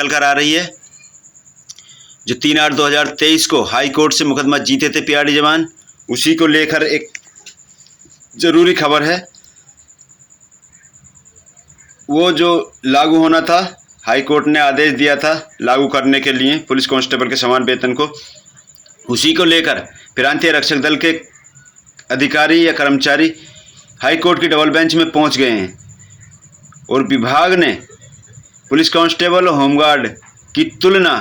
निकल कर आ रही है। जो 3/8/2023 को हाई कोर्ट से मुकदमा जीते थे पीआरडी जवान, उसी को लेकर एक ज़रूरी खबर है। वो जो लागू होना था, हाई कोर्ट ने आदेश दिया था लागू करने के लिए पुलिस कांस्टेबल के समान वेतन को, उसी को लेकर प्रांतीय रक्षक दल के अधिकारी या कर्मचारी हाई कोर्ट की डबल बेंच में पहुंच गए हैं और विभाग ने पुलिस कांस्टेबल और होमगार्ड की तुलना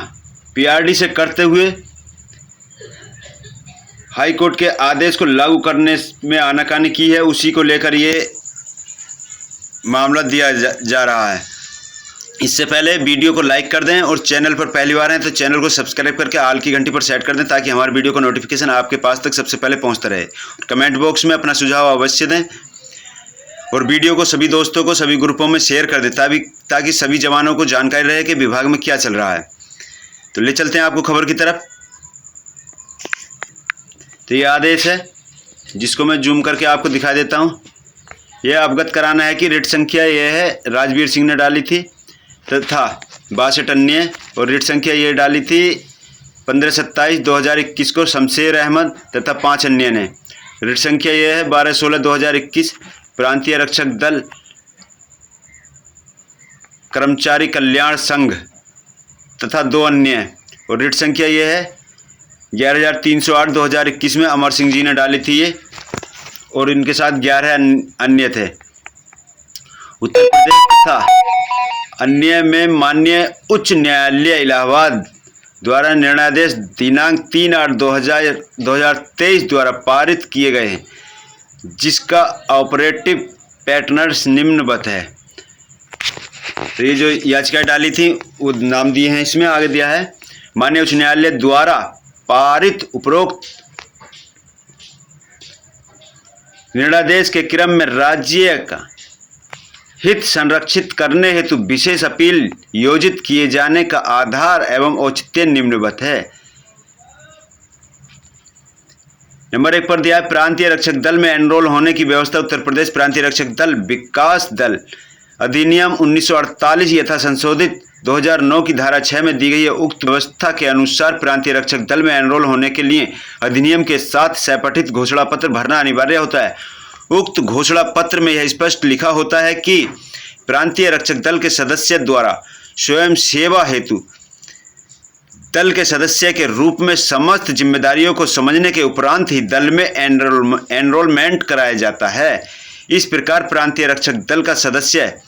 पीआरडी से करते हुए हाई कोर्ट के आदेश को लागू करने में आनाकानी की है। उसी को लेकर ये मामला दिया जा रहा है। इससे पहले वीडियो को लाइक कर दें और चैनल पर पहली बार हैं तो चैनल को सब्सक्राइब करके ऑल की घंटी पर सेट कर दें ताकि हमारे वीडियो का नोटिफिकेशन आपके पास तक सबसे पहले पहुंचता रहे। कमेंट बॉक्स में अपना सुझाव अवश्य दें और वीडियो को सभी दोस्तों को सभी ग्रुपों में शेयर कर दें ताकि सभी जवानों को जानकारी रहे कि विभाग में क्या चल रहा है। तो ले चलते हैं आपको खबर की तरफ। तो ये आदेश है जिसको मैं जूम करके आपको दिखा देता हूँ। यह अवगत कराना है कि रिट संख्या यह है, राजवीर सिंह ने डाली थी तथा 62 अन्य, और रिट संख्या ये डाली थी 15/27/2021 को शमशेर अहमद तथा 5 अन्य ने। रिट संख्या यह है 12/16/2021 प्रांतीय रक्षक दल कर्मचारी कल्याण संघ तथा 2 अन्य, और रिट संख्या यह है 11,308/2021 में अमर सिंह जी ने डाली थी ये, और इनके साथ 11 अन्य थे। उत्तर प्रदेश तथा अन्य में माननीय उच्च न्यायालय इलाहाबाद द्वारा निर्णयादेश दिनांक 3/8/2023 द्वारा पारित किए गए हैं, जिसका ऑपरेटिव पैटर्न्स निम्नवत है। तो ये जो याचिका डाली थी वो नाम दिए हैं, इसमें आगे दिया है माननीय उच्च न्यायालय द्वारा पारित उपरोक्त निर्णयादेश के क्रम में राज्य का हित संरक्षित करने हेतु विशेष अपील योजित किए जाने का आधार एवं औचित्य निम्नवत है। नंबर 1 पर दिया है प्रांतीय रक्षक दल में एनरोल होने की व्यवस्था। उत्तर प्रदेश प्रांतीय रक्षक दल विकास दल अधिनियम 1948 यथा संशोधित 2009 की धारा 6 में दी गई है। उक्त व्यवस्था के अनुसार प्रांतीय रक्षक दल में एनरोल होने के लिए अधिनियम के साथ सपठित घोषणा पत्र भरना अनिवार्य होता है। उक्त घोषणा पत्र में यह स्पष्ट लिखा होता है कि प्रांतीय रक्षक दल के सदस्य द्वारा स्वयं सेवा हेतु दल के सदस्य के रूप में समस्त जिम्मेदारियों को समझने के उपरांत ही दल में एनरोलमेंट कराया जाता है। इस प्रकार प्रांतीय रक्षक दल का सदस्य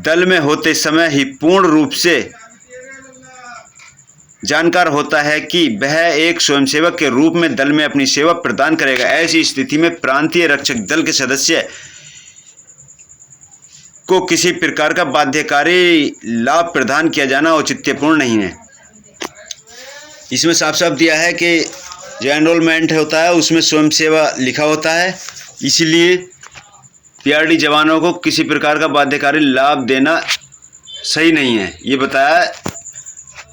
दल में होते समय ही पूर्ण रूप से जानकार होता है कि वह एक स्वयंसेवक के रूप में दल में अपनी सेवा प्रदान करेगा। ऐसी स्थिति में प्रांतीय रक्षक दल के सदस्य को किसी प्रकार का बाध्यकारी लाभ प्रदान किया जाना औचित्यपूर्ण नहीं है। इसमें साफ साफ दिया है कि जो एनरोलमेंट होता है उसमें स्वयंसेवा लिखा होता है, इसलिए पीआरडी जवानों को किसी प्रकार का बाध्यकारी लाभ देना सही नहीं है, ये बताया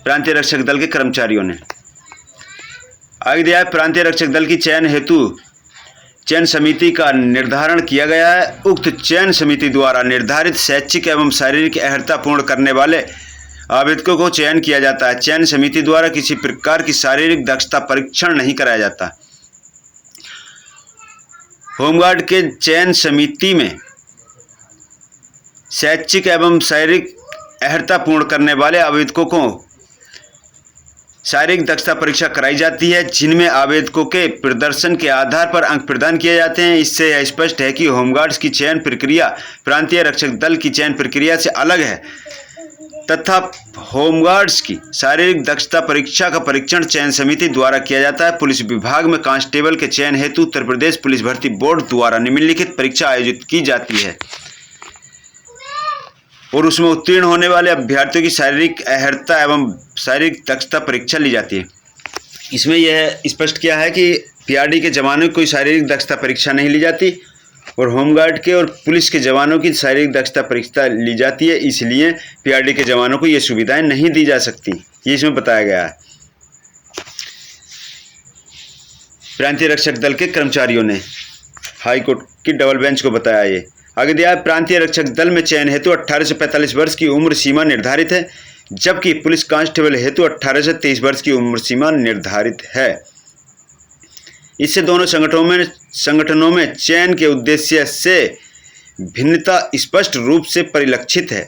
प्रांतीय रक्षक दल के कर्मचारियों ने। आगे दिया है प्रांतीय रक्षक दल की चयन हेतु चयन समिति का निर्धारण किया गया है। उक्त चयन समिति द्वारा निर्धारित शैक्षिक एवं शारीरिक अर्हता पूर्ण करने वाले आवेदकों को चयन किया जाता है। चयन समिति द्वारा किसी प्रकार की शारीरिक दक्षता परीक्षण नहीं कराया जाता। होमगार्ड के चयन समिति में शैक्षिक एवं शारीरिक अर्हता पूर्ण करने वाले आवेदकों को शारीरिक दक्षता परीक्षा कराई जाती है, जिनमें आवेदकों के प्रदर्शन के आधार पर अंक प्रदान किए जाते हैं। इससे यह स्पष्ट है कि होमगार्ड्स की चयन प्रक्रिया प्रांतीय रक्षक दल की चयन प्रक्रिया से अलग है तथा होमगार्ड्स की शारीरिक दक्षता परीक्षा का परीक्षण चयन समिति द्वारा किया जाता है। पुलिस विभाग में कांस्टेबल के चयन हेतु उत्तर प्रदेश पुलिस भर्ती बोर्ड द्वारा निम्नलिखित परीक्षा आयोजित की जाती है और उसमें उत्तीर्ण होने वाले अभ्यर्थियों की शारीरिक अर्हता एवं शारीरिक दक्षता परीक्षा ली जाती है। इसमें यह स्पष्ट किया है कि पीआरडी के जवानों की कोई शारीरिक दक्षता परीक्षा नहीं ली जाती और होमगार्ड के और पुलिस के जवानों की शारीरिक दक्षता परीक्षा ली जाती है, इसलिए पीआरडी के जवानों को ये सुविधाएं नहीं दी जा सकती, ये इसमें बताया गया है। प्रांतीय रक्षक दल के कर्मचारियों ने हाई कोर्ट की डबल बेंच को बताया। ये आगे दिया है प्रांतीय रक्षक दल में चयन हेतु 18 से 45 वर्ष की उम्र सीमा निर्धारित है। जबकि पुलिस कांस्टेबल हेतु 18 से 23 वर्ष की उम्र सीमा निर्धारित है। इससे दोनों संगठनों में चयन के उद्देश्य से भिन्नता स्पष्ट रूप से परिलक्षित है।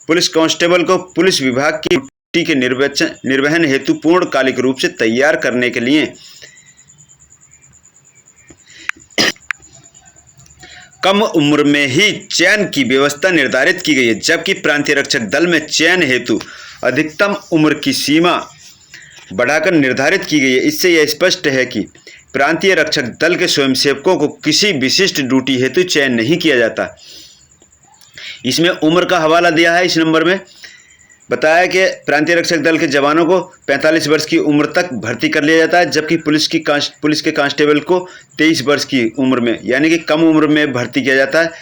पुलिस कांस्टेबल को पुलिस विभाग की ड्यूटी के निर्वहन हेतु पूर्णकालिक रूप से तैयार करने के लिए कम उम्र में ही चयन की व्यवस्था निर्धारित की गई है, जबकि प्रांतीय रक्षक दल में चयन हेतु अधिकतम उम्र की सीमा बढ़ाकर निर्धारित की गई है। इससे यह स्पष्ट है कि प्रांतीय रक्षक दल के स्वयंसेवकों को किसी विशिष्ट ड्यूटी हेतु चयन नहीं किया जाता। इसमें उम्र का हवाला दिया है। इस नंबर में बताया कि प्रांतीय रक्षक दल के जवानों को 45 वर्ष की उम्र तक भर्ती कर लिया जाता है, जबकि पुलिस के कांस्टेबल को 23 वर्ष की उम्र में यानी कि कम उम्र में भर्ती किया जाता है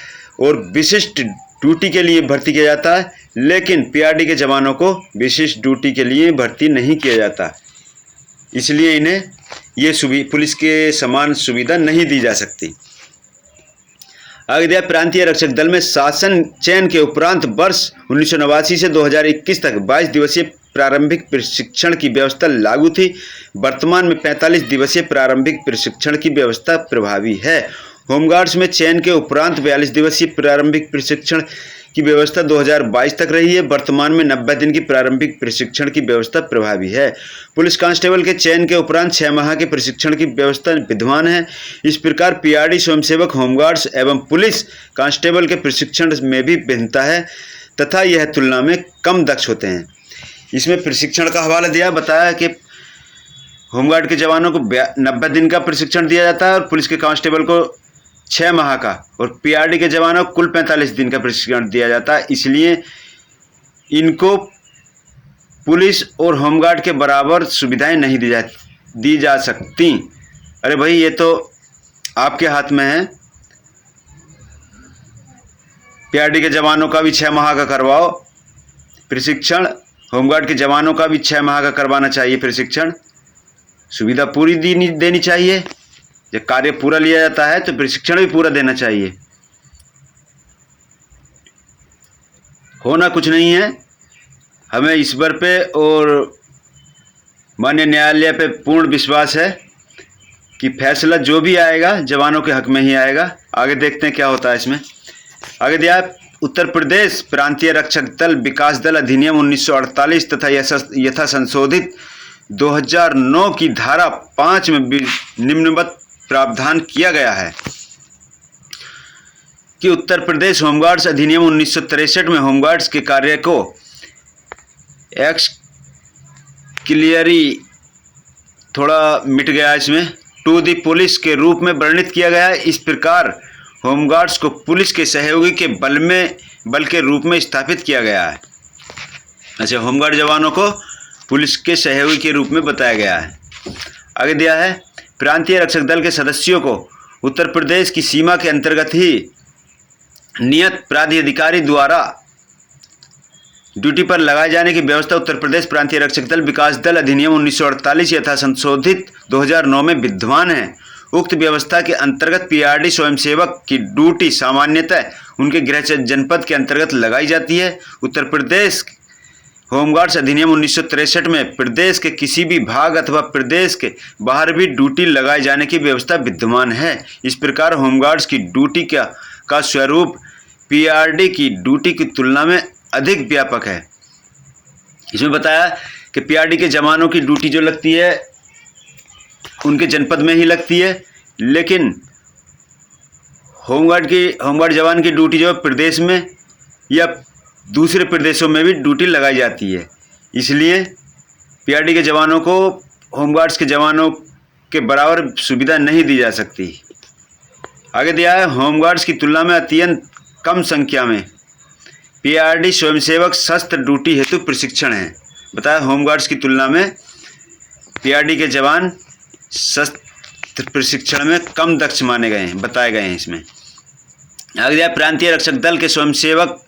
और विशिष्ट ड्यूटी के लिए भर्ती किया जाता है। लेकिन पीआरडी के जवानों को विशिष्ट ड्यूटी के लिए भर्ती नहीं किया जाता, इसलिए इन्हें ये पुलिस के समान सुविधा नहीं दी जा सकती। आगे दिया, प्रांतीय रक्षक दल में शासन चयन के उपरांत वर्ष 1989 से 2021 तक 22 दिवसीय प्रारंभिक प्रशिक्षण की व्यवस्था लागू थी। वर्तमान में 45 दिवसीय प्रारंभिक प्रशिक्षण की व्यवस्था प्रभावी है। होमगार्ड्स में चयन के उपरांत 42 दिवसीय प्रारंभिक प्रशिक्षण की व्यवस्था 2022 तक रही है। वर्तमान में 90 दिन की प्रारंभिक प्रशिक्षण की व्यवस्था प्रभावी है। पुलिस कांस्टेबल के चयन के उपरांत 6 माह के प्रशिक्षण की व्यवस्था विद्यमान है। इस प्रकार पीआरडी स्वयंसेवक, होमगार्ड्स एवं पुलिस कांस्टेबल के प्रशिक्षण में भी भिन्नता है तथा यह तुलना में कम दक्ष होते हैं। इसमें प्रशिक्षण का हवाला दिया, बताया कि होमगार्ड के जवानों को 90 दिन का प्रशिक्षण दिया जाता है और पुलिस के कांस्टेबल को 6 माह का और पीआरडी के जवानों को कुल 45 दिन का प्रशिक्षण दिया जाता है। इसलिए इनको पुलिस और होमगार्ड के बराबर सुविधाएं नहीं दी जा सकती। अरे भाई, ये तो आपके हाथ में है। पीआरडी के जवानों का भी 6 माह का करवाओ प्रशिक्षण, होमगार्ड के जवानों का भी 6 माह का करवाना चाहिए प्रशिक्षण। सुविधा पूरी देनी चाहिए। जब कार्य पूरा लिया जाता है तो प्रशिक्षण भी पूरा देना चाहिए। होना कुछ नहीं है। हमें ईश्वर पे और माननीय न्यायालय पे पूर्ण विश्वास है कि फैसला जो भी आएगा जवानों के हक में ही आएगा। आगे देखते हैं क्या होता है इसमें। आगे दिया, उत्तर प्रदेश प्रांतीय रक्षक दल विकास दल अधिनियम 1948 तथा यथा संशोधित 2009 की धारा 5 में निम्नवत प्रावधान किया गया है कि उत्तर प्रदेश होमगार्ड्स अधिनियम 1963 में होमगार्ड्स के कार्य को क्लियरी थोड़ा मिट गया, इसमें टू दी पुलिस के रूप में वर्णित किया गया है। इस प्रकार होमगार्ड्स को पुलिस के सहयोगी के बल के रूप में स्थापित किया गया है। अच्छा, होमगार्ड जवानों को पुलिस के सहयोगी के रूप में बताया गया है। आगे दिया है, प्रांतीय रक्षक दल के सदस्यों को उत्तर प्रदेश की सीमा के अंतर्गत ही नियत प्राधिकारी द्वारा ड्यूटी पर लगाए जाने की व्यवस्था उत्तर प्रदेश प्रांतीय रक्षक दल विकास दल अधिनियम 1948 यथा संशोधित 2009 में विद्यमान है। उक्त व्यवस्था के अंतर्गत पीआरडी स्वयंसेवक की ड्यूटी सामान्यतः उनके गृह जनपद के अंतर्गत लगाई जाती है। उत्तर प्रदेश होमगार्ड्स अधिनियम 1963 में प्रदेश के किसी भी भाग अथवा प्रदेश के बाहर भी ड्यूटी लगाए जाने की व्यवस्था विद्यमान है। इस प्रकार होमगार्ड्स की ड्यूटी का स्वरूप पीआरडी की ड्यूटी की तुलना में अधिक व्यापक है। इसमें बताया कि पीआरडी के जवानों की ड्यूटी जो लगती है उनके जनपद में ही लगती है, लेकिन होमगार्ड जवान की ड्यूटी जो प्रदेश में या दूसरे प्रदेशों में भी ड्यूटी लगाई जाती है। इसलिए पीआरडी के जवानों को होमगार्ड्स के जवानों के बराबर सुविधा नहीं दी जा सकती। आगे दिया है, होमगार्ड्स की तुलना में अत्यंत कम संख्या में पीआरडी स्वयंसेवक शस्त्र ड्यूटी हेतु प्रशिक्षण है। बताया, होमगार्ड्स की तुलना में पीआरडी के जवान शस्त्र प्रशिक्षण में कम दक्ष माने गए हैं, बताए गए हैं इसमें। आगे दिया, प्रांतीय रक्षक दल के स्वयंसेवक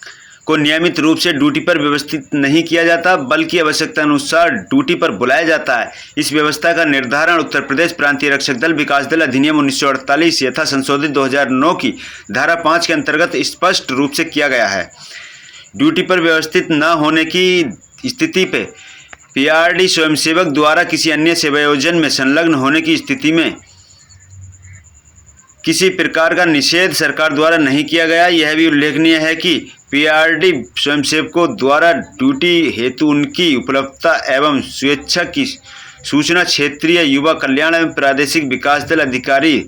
को नियमित रूप से ड्यूटी पर व्यवस्थित नहीं किया जाता, बल्कि आवश्यकता अनुसार ड्यूटी पर बुलाया जाता है। इस व्यवस्था का निर्धारण उत्तर प्रदेश प्रांतीय रक्षक दल विकास दल अधिनियम 1948 यथा संशोधित 2009 की धारा 5 के अंतर्गत स्पष्ट रूप से किया गया है। ड्यूटी पर व्यवस्थित न होने की स्थिति पे पीआरडी स्वयंसेवक द्वारा किसी अन्य सेवायोजन में संलग्न होने की स्थिति में किसी प्रकार का निषेध सरकार द्वारा नहीं किया गया। यह भी उल्लेखनीय है कि पीआरडी स्वयंसेवकों द्वारा ड्यूटी हेतु उनकी उपलब्धता एवं स्वेच्छा की सूचना क्षेत्रीय युवा कल्याण एवं प्रादेशिक विकास दल अधिकारी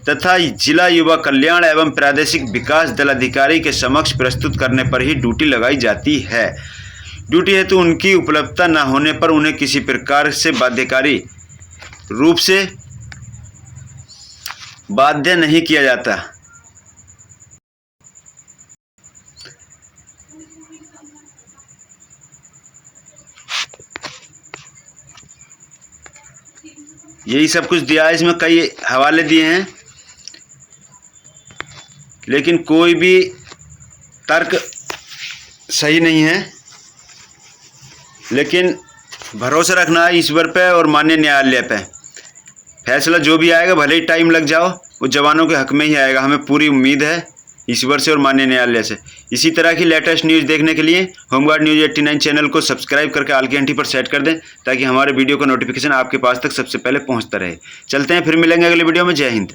तथा जिला युवा कल्याण एवं प्रादेशिक विकास दल अधिकारी के समक्ष प्रस्तुत करने पर ही ड्यूटी लगाई जाती है। ड्यूटी हेतु उनकी उपलब्धता न होने पर उन्हें किसी प्रकार से बाध्यकारी रूप से बाध्य नहीं किया जाता। यही सब कुछ दिया है, इसमें कई हवाले दिए हैं, लेकिन कोई भी तर्क सही नहीं है। लेकिन भरोसा रखना है ईश्वर पे और माननीय न्यायालय पे। फैसला जो भी आएगा, भले ही टाइम लग जाओ, वो जवानों के हक में ही आएगा। हमें पूरी उम्मीद है ईश्वर से और माननीय न्यायालय से। इसी तरह की लेटेस्ट न्यूज़ देखने के लिए होमगार्ड न्यूज़ 89 चैनल को सब्सक्राइब करके आल की घंटी पर सेट कर दें, ताकि हमारे वीडियो का नोटिफिकेशन आपके पास तक सबसे पहले पहुंचता रहे। चलते हैं, फिर मिलेंगे अगले वीडियो में। जय हिंद।